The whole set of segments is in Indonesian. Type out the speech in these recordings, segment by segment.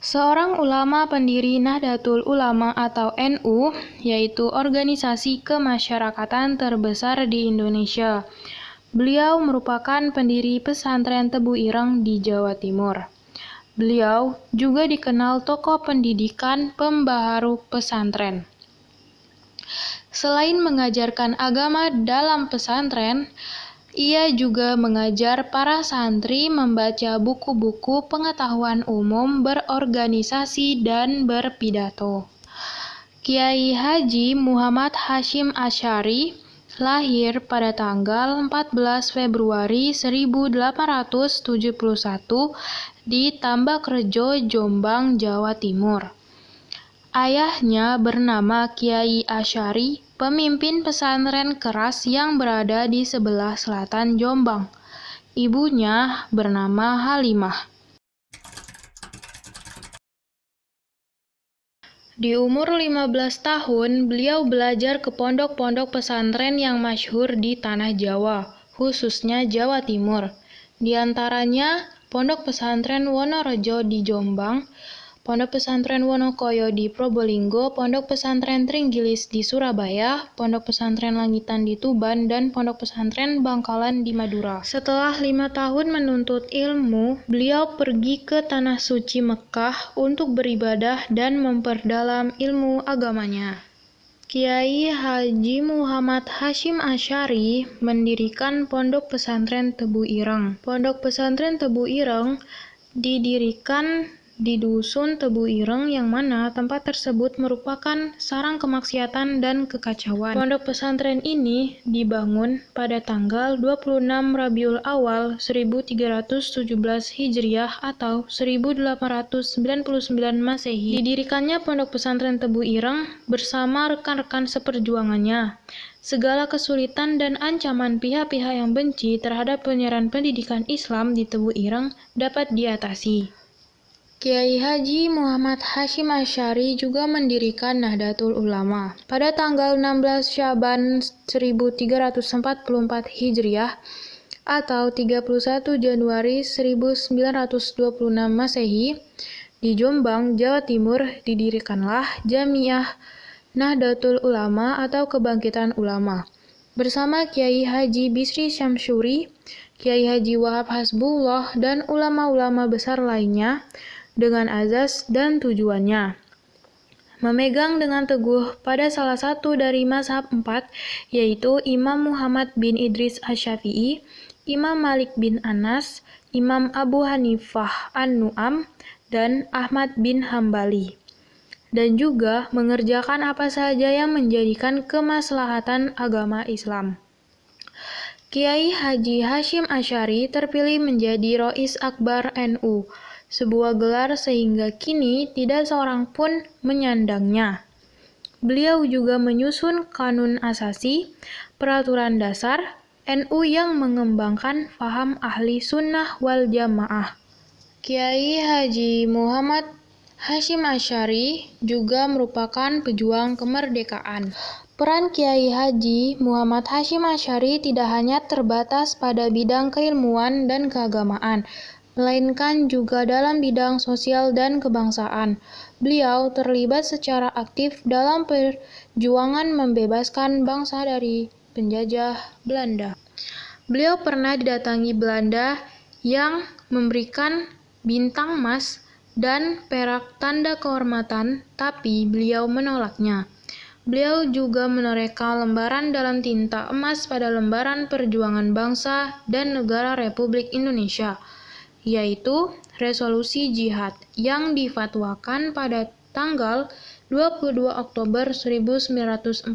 Seorang ulama pendiri Nahdlatul Ulama atau NU, yaitu organisasi kemasyarakatan terbesar di Indonesia. Beliau merupakan pendiri pesantren Tebu Ireng di Jawa Timur. Beliau juga dikenal tokoh pendidikan pembaharu pesantren. Selain mengajarkan agama dalam pesantren, ia juga mengajar para santri membaca buku-buku pengetahuan umum, berorganisasi, dan berpidato. Kiai Haji Muhammad Hasyim Asy'ari lahir pada tanggal 14 Februari 1871 di Tambakrejo, Jombang, Jawa Timur. Ayahnya bernama Kiai Asy'ari, pemimpin pesantren keras yang berada di sebelah selatan Jombang. Ibunya bernama Halimah. Di umur 15 tahun, beliau belajar ke pondok-pondok pesantren yang masyhur di Tanah Jawa, khususnya Jawa Timur. Di antaranya Pondok Pesantren Wonorejo di Jombang, Pondok Pesantren Wonokoyo di Probolinggo, Pondok Pesantren Trenggilis di Surabaya, Pondok Pesantren Langitan di Tuban, dan Pondok Pesantren Bangkalan di Madura. Setelah 5 tahun menuntut ilmu, beliau pergi ke Tanah Suci Mekah untuk beribadah dan memperdalam ilmu agamanya. Kiai Haji Muhammad Hasyim Asy'ari mendirikan Pondok Pesantren Tebu Ireng. Pondok Pesantren Tebu Ireng didirikan di Dusun Tebu Ireng yang mana tempat tersebut merupakan sarang kemaksiatan dan kekacauan. Pondok pesantren ini dibangun pada tanggal 26 Rabiul Awal 1317 Hijriah atau 1899 Masehi. Didirikannya Pondok Pesantren Tebu Ireng bersama rekan-rekan seperjuangannya. Segala kesulitan dan ancaman pihak-pihak yang benci terhadap penyiaran pendidikan Islam di Tebu Ireng dapat diatasi. Kiai Haji Muhammad Hasyim Asy'ari juga mendirikan Nahdlatul Ulama. Pada tanggal 16 Syaban 1344 Hijriah atau 31 Januari 1926 Masehi, di Jombang, Jawa Timur didirikanlah Jamiah Nahdlatul Ulama atau Kebangkitan Ulama. Bersama Kiai Haji Bisri Syamsuri, Kiai Haji Wahab Hasbullah, dan ulama-ulama besar lainnya, dengan azas dan tujuannya. Memegang dengan teguh pada salah satu dari mazhab 4, yaitu Imam Muhammad bin Idris Asy-Syafi'i, Imam Malik bin Anas, Imam Abu Hanifah An-Nu'am, dan Ahmad bin Hambali. Dan juga mengerjakan apa saja yang menjadikan kemaslahatan agama Islam. Kiai Haji Hasyim Asy'ari terpilih menjadi Rois Akbar NU, sebuah gelar sehingga kini tidak seorang pun menyandangnya. Beliau juga menyusun kanun asasi, peraturan dasar NU yang mengembangkan faham ahli sunnah wal jamaah. Kiai Haji Muhammad Hasyim Asy'ari juga merupakan pejuang kemerdekaan. Peran Kiai Haji Muhammad Hasyim Asy'ari tidak hanya terbatas pada bidang keilmuan dan keagamaan, melainkan juga dalam bidang sosial dan kebangsaan. Beliau terlibat secara aktif dalam perjuangan membebaskan bangsa dari penjajah Belanda. Beliau pernah didatangi Belanda yang memberikan bintang emas dan perak tanda kehormatan, tapi beliau menolaknya. Beliau juga menorehkan lembaran dalam tinta emas pada lembaran perjuangan bangsa dan negara Republik Indonesia, yaitu resolusi jihad yang difatwakan pada tanggal 22 Oktober 1945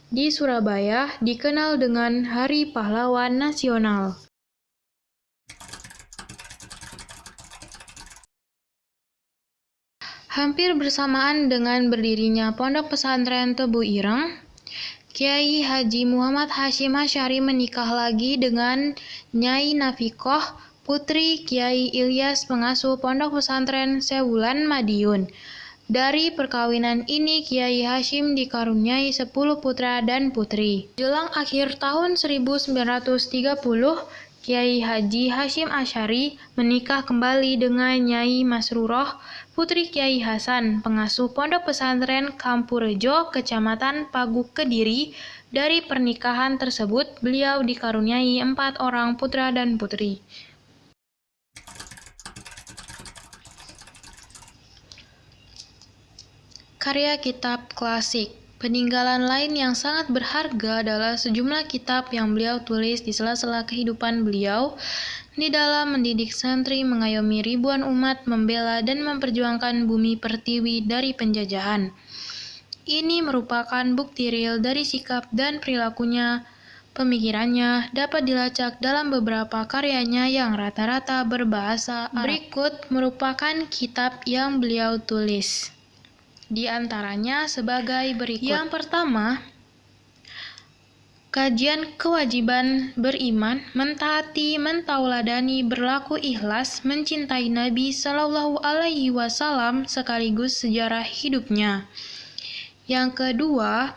di Surabaya, dikenal dengan Hari Pahlawan Nasional. Hampir bersamaan dengan berdirinya Pondok Pesantren Tebu Ireng, Kiai Haji Muhammad Hasyim Asy'ari menikah lagi dengan Nyai Nafikoh, putri Kiai Ilyas, pengasuh Pondok Pesantren Sewulan Madiun. Dari perkawinan ini Kiai Hasyim dikaruniai 10 putra dan putri. Jelang akhir tahun 1930, Kiai Haji Hasyim Asy'ari menikah kembali dengan Nyai Masruroh, putri Kiai Hasan, pengasuh Pondok Pesantren Kampurejo, Kecamatan Paguk, Kediri. Dari pernikahan tersebut, beliau dikaruniai 4 orang putra dan putri. Karya kitab klasik. Peninggalan lain yang sangat berharga adalah sejumlah kitab yang beliau tulis di sela-sela kehidupan beliau di dalam mendidik santri, mengayomi ribuan umat, membela dan memperjuangkan bumi pertiwi dari penjajahan. Ini merupakan bukti real dari sikap dan perilakunya. Pemikirannya dapat dilacak dalam beberapa karyanya yang rata-rata berbahasa Arab. Berikut merupakan kitab yang beliau tulis. Di antaranya sebagai berikut. Yang pertama, kajian kewajiban beriman, mentaati, mentauladani, berlaku ikhlas, mencintai Nabi Shallallahu Alaihi Wasallam sekaligus sejarah hidupnya. Yang kedua,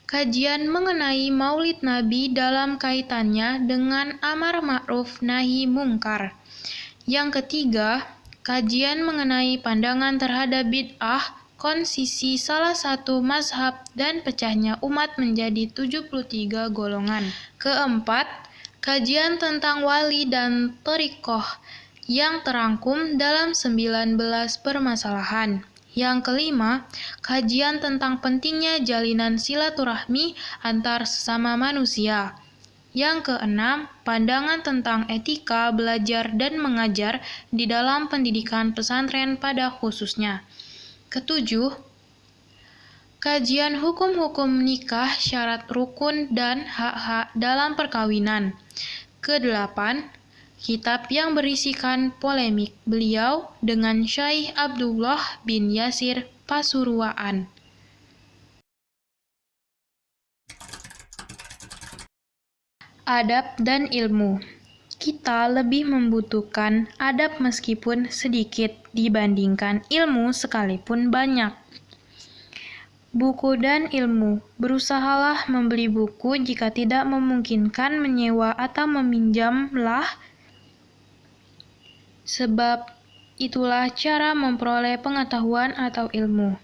kajian mengenai Maulid Nabi dalam kaitannya dengan amar ma'ruf nahi mungkar. Yang ketiga, kajian mengenai pandangan terhadap bid'ah, konsisi salah satu mazhab dan pecahnya umat menjadi 73 golongan. Keempat, kajian tentang wali dan thariqah yang terangkum dalam 19 permasalahan. Yang kelima, kajian tentang pentingnya jalinan silaturahmi antar sesama manusia. Yang keenam, pandangan tentang etika belajar dan mengajar di dalam pendidikan pesantren pada khususnya. Ketujuh, kajian hukum-hukum nikah, syarat rukun, dan hak-hak dalam perkawinan. Kedelapan, kitab yang berisikan polemik beliau dengan Syekh Abdullah bin Yasir Pasuruan. Adab dan ilmu. Kita lebih membutuhkan adab meskipun sedikit dibandingkan ilmu sekalipun banyak. Buku dan ilmu. Berusahalah membeli buku, jika tidak memungkinkan menyewa atau meminjamlah, sebab itulah cara memperoleh pengetahuan atau ilmu.